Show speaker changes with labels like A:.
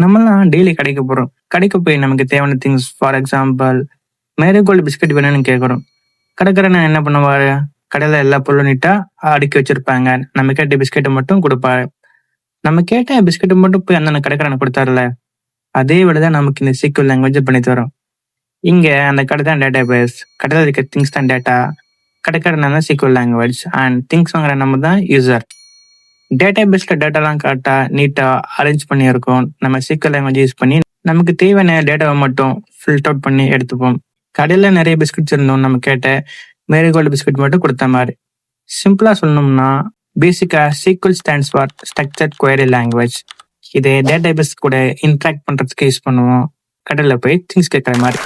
A: நம்மலாம் டெய்லி கடைக்கு போறோம். கடைக்கு போய் நமக்கு தேவையான things for example marigold biscuit வேணும்னு கேட்குறோம். கடைக்காரன் என்ன பண்ணுவாரு? கடையில எல்லா பொருளும் நீட்டா அடுக்கி வச்சிருப்பாங்க. நம்ம கேட்ட பிஸ்கெட்டை மட்டும் கொடுப்பாரு. நம்ம கேட்ட பிஸ்கெட்டை மட்டும் போய் அந்த கடைக்காரன் கொடுத்தாருல, அதே விட தான் நமக்கு இந்த சீக்வல் லாங்குவேஜ் பண்ணி தரும். இங்க அந்த கடை தான் டேட்டா பேஸ், கடையில் இருக்க திங்ஸ் தான் டேட்டா, கடைக்காரன் தான் சீக்வல் லாங்குவேஜ் அண்ட் திங்ஸ் வாங்குற நம்ம தான் யூசர். டேட்டா பேஸ்ல டேட்டாலாம் கரெக்டா நீட்டா அரேஞ்ச் பண்ணி இருக்கும். நம்ம சீக்வல் லாங்குவேஜ் யூஸ் பண்ணி நமக்கு தேவையான டேட்டாவை மட்டும் ஃபில்ட் அவுட் பண்ணி எடுத்துப்போம். கடையில நிறைய பிஸ்கட்ஸ் இருந்தோம், நம்ம கேட்ட மேரிகோல்டு பிஸ்கட் மட்டும் கொடுத்த மாதிரி. சிம்பிளா சொல்லணும்னா பேசிக்கா SQL stands for structured query language. இதை டேட்டா பேஸ் கூட இன்ட்ராக்ட் பண்றதுக்கு யூஸ் பண்ணுவோம், கடையில் போய் திங்ஸ் கேட்குற மாதிரி.